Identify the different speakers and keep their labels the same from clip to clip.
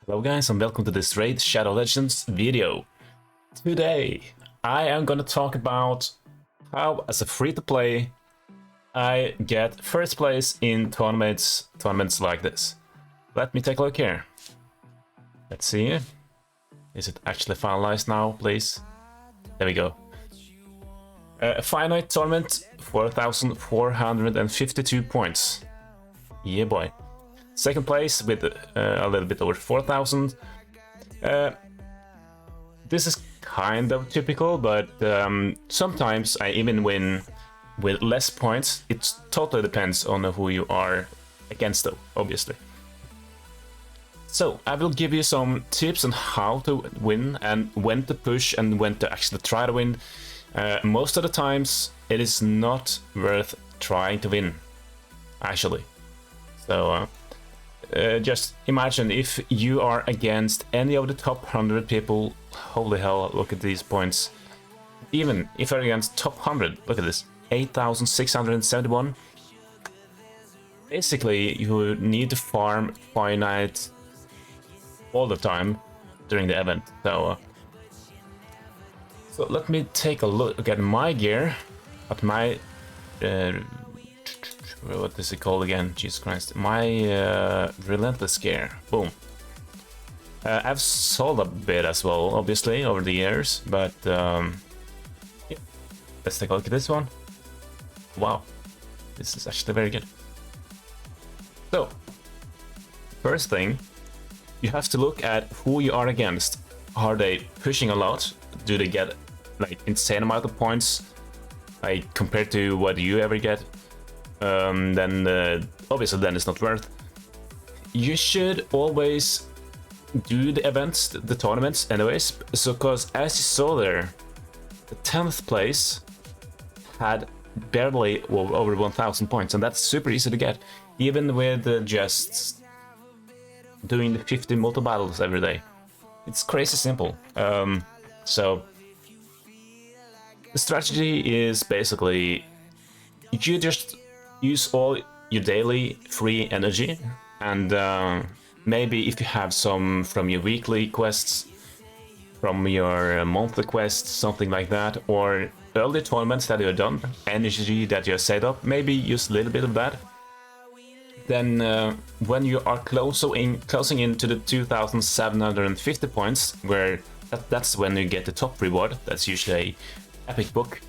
Speaker 1: Hello guys and welcome to this Raid Shadow Legends video. Today I am gonna talk about how as a free-to-play I get first place in tournaments like this. Let me take a look here. Let's see. Is it actually finalized now, please? There we go. A finite tournament, 4,452 points. Yeah boy. Second place with a little bit over 4,000. This is kind of typical, but sometimes I even win with less points. It totally depends on who you are against, though, obviously. So I will give you some tips on how to win and when to push and when to actually try to win. Most of the times it is not worth trying to win, actually. So just imagine if you are against any of the top 100 people. Holy hell, look at these points. Even if you're against top 100, look at this, 8,671. Basically, you need to farm finite all the time during the event. So let me take a look at my gear, at my what is it called again? Jesus Christ. My relentless gear. Boom. I've sold a bit as well, obviously, over the years, but yeah. Let's take a look at this one. Wow. This is actually very good. So, first thing, you have to look at who you are against. Are they pushing a lot? Do they get like insane amount of points, like compared to what you ever get? Then obviously then it's not worth. You should always do the events, the tournaments anyways, so because as you saw there, the 10th place had barely over 1,000 points, and that's super easy to get, even with just doing the 50 multi-battles every day. It's crazy simple. So the strategy is basically you just use all your daily free energy, and maybe if you have some from your weekly quests, from your monthly quests, something like that, or early tournaments that you've done, energy that you set up, maybe use a little bit of that. Then when you are closing into the 2,750 points, where that's when you get the top reward, that's usually an epic book.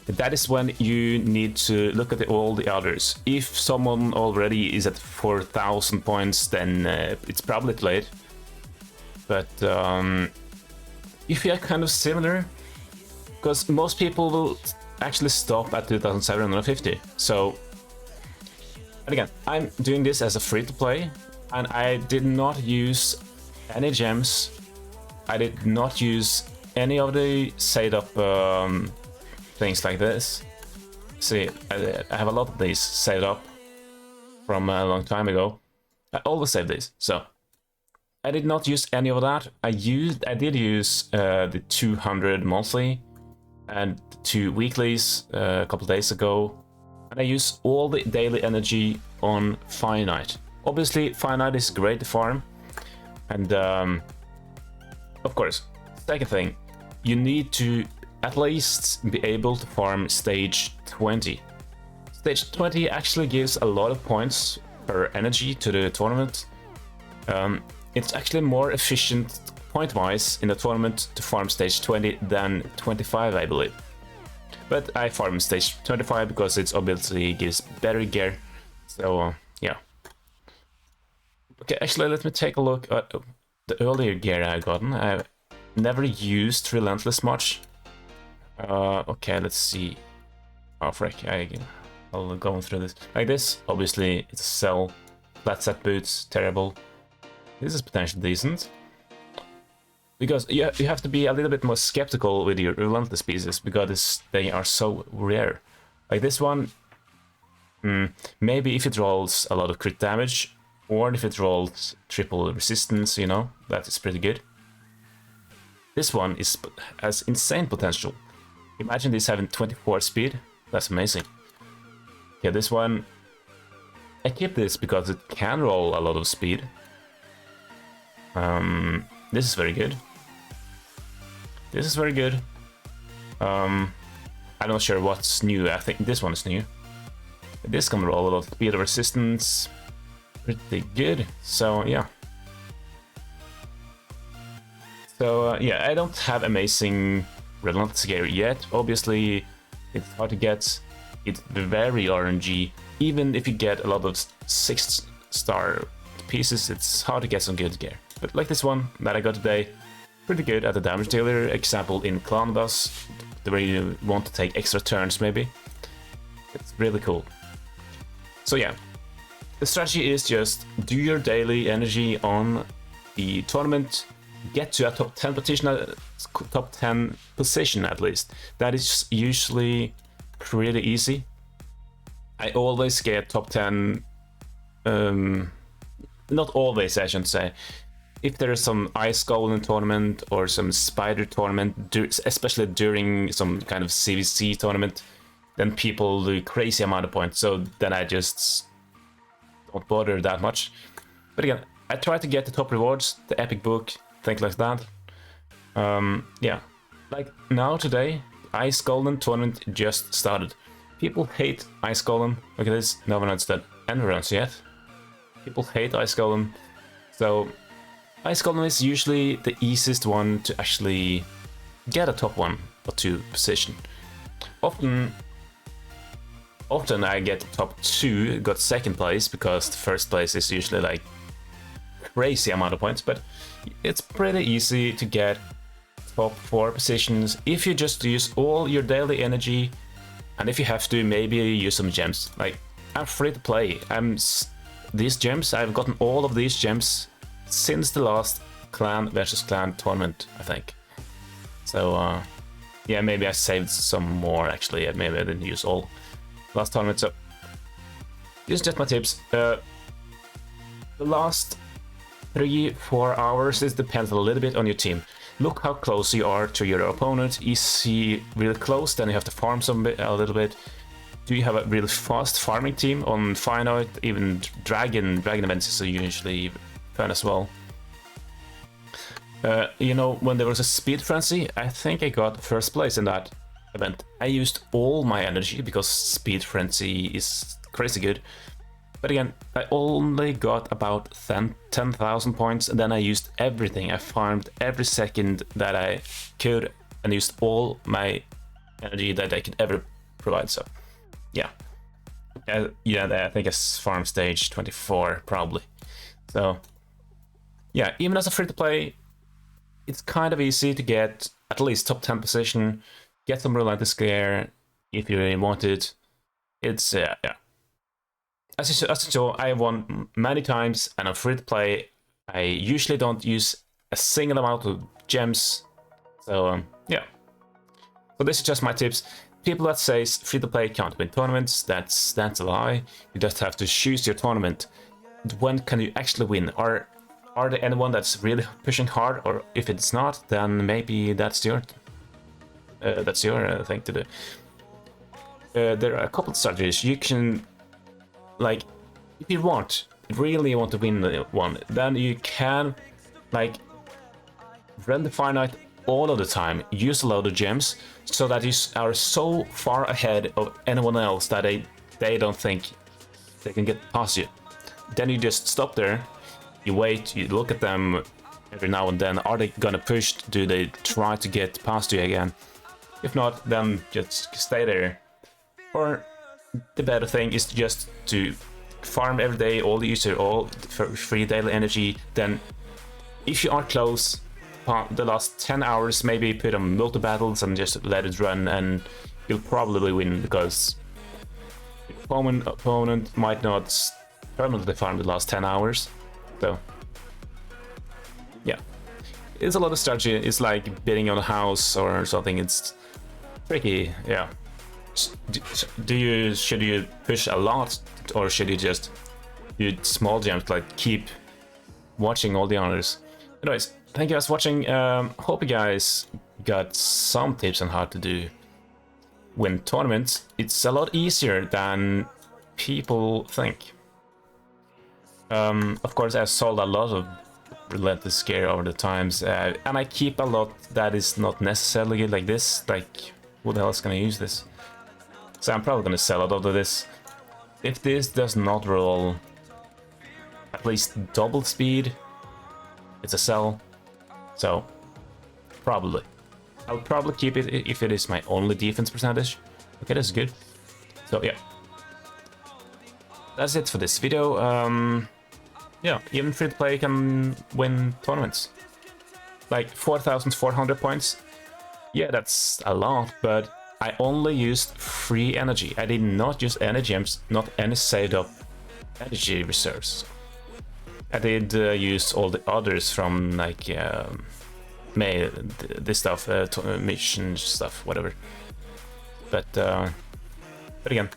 Speaker 1: That is when you need to look at all the others. If someone already is at 4,000 points, then it's probably too late. But if you are kind of similar, because most people will actually stop at 2,750. So, and again, I'm doing this as a free-to-play, and I did not use any gems. I did not use any of the setup things like this. See, I have a lot of these saved up from a long time ago. I always save these, so I did not use any of that. I did use the 200 monthly and 2 weeklies a couple of days ago, and I use all the daily energy on finite. Obviously, finite is great to farm, and of course, second thing, you need to at least be able to farm stage 20. Stage 20 actually gives a lot of points per energy to the tournament. It's actually more efficient point-wise in the tournament to farm stage 20 than 25, I believe. But I farm stage 25 because it obviously gives better gear. So yeah. Okay, actually let me take a look at the earlier gear I've gotten. I've never used Relentless much. Okay, let's see. Oh frick, I'll go through this. Like this, obviously it's a cell. Flat set boots, terrible. This is potentially decent. Because you have to be a little bit more skeptical with your Relentless pieces, because they are so rare. Like this one, maybe if it rolls a lot of crit damage, or if it rolls triple resistance, you know, that is pretty good. This one has insane potential. Imagine this having 24 speed, that's amazing. Yeah, this one, I keep this because it can roll a lot of speed. This is very good. This is very good. I'm not sure what's new. I think this one is new. This can roll a lot of speed of resistance. Pretty good. So yeah. So yeah, I don't have amazing Relentless Gear yet. Obviously, it's hard to get. It's very RNG. Even if you get a lot of 6-star pieces, it's hard to get some good gear. But like this one that I got today, pretty good at the damage dealer. Example in Clan Boss, where you want to take extra turns maybe. It's really cool. So yeah, the strategy is just do your daily energy on the tournament, get to a top 10 position at least. That is usually pretty easy. I always get top 10, not always I shouldn't say. If there is some Ice Golem tournament or some Spider tournament, especially during some kind of CVC tournament, then people do crazy amount of points, so then I just don't bother that much. But again, I try to get the top rewards, the epic book, things like that. Yeah, like now today, Ice Golem tournament just started. People hate Ice Golem. Look at this, no one has that endurance yet. People hate Ice Golem, so Ice Golem is usually the easiest one to actually get a top 1 or 2 position. Often I get top 2, got second place, because the first place is usually like crazy amount of points, but it's pretty easy to get top 4 positions if you just use all your daily energy, and if you have to, maybe use some gems. Like, I'm free to play. These gems, I've gotten all of these gems since the last clan versus clan tournament, I think. So yeah, maybe I saved some more actually, maybe I didn't use all last tournament. So these are just my tips. The last 3-4 hours, this depends a little bit on your team. Look how close you are to your opponent. Is he really close? Then you have to farm a little bit. Do you have a really fast farming team on Finite? Even Dragon events is usually fun as well. You know, when there was a Speed Frenzy, I think I got first place in that event. I used all my energy because Speed Frenzy is crazy good. But again, I only got about 10,000 points, and then I used everything. I farmed every second that I could and used all my energy that I could ever provide. So yeah, yeah, I think it's farm stage 24 probably. So yeah, even as a free-to-play, it's kind of easy to get at least top 10 position, get some Relentless Gear if you really want it. It's yeah. As you saw, I have won many times, and I'm free to play. I usually don't use a single amount of gems, so yeah. So this is just my tips. People that says free to play can't win tournaments, that's a lie. You just have to choose your tournament. When can you actually win? Are there anyone that's really pushing hard, or if it's not, then maybe that's your thing to do. There are a couple of strategies you can. Like, if you really want to win one, then you can, like, run the Finite all of the time, use a load of gems, so that you are so far ahead of anyone else that they don't think they can get past you. Then you just stop there, you wait, you look at them every now and then. Are they gonna push? Do they try to get past you again? If not, then just stay there. Or the better thing is just to farm every day, all free daily energy. Then if you are close, the last 10 hours, maybe put on multi-battles and just let it run, and you'll probably win, because your opponent might not permanently farm the last 10 hours. So yeah, it's a lot of strategy. It's like bidding on a house or something. It's tricky. Yeah. Should you push a lot, or should you just do small jumps, like keep watching all the honors? Anyways, thank you guys for watching. Hope you guys got some tips on how to win tournaments. It's a lot easier than people think. Of course, I've sold a lot of relentless gear over the times, and I keep a lot that is not necessarily good, like this. Like, who the hell is gonna use this? So I'm probably gonna sell out of this. If this does not roll at least double speed, it's a sell. So probably I'll probably keep it if it is my only defense percentage. Okay, that's good. So yeah, that's it for this video. Yeah, even free to play can win tournaments. Like 4,400 points. Yeah, that's a lot, but I only used free energy. I did not use any gems, not any saved up energy reserves. I did use all the others from like this stuff, mission stuff, whatever. But again,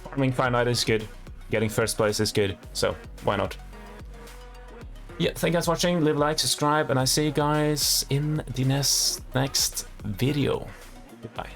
Speaker 1: farming finite is good. Getting first place is good, so why not? Yeah, thank you guys for watching. Leave a like, subscribe, and I see you guys in the next video. Goodbye.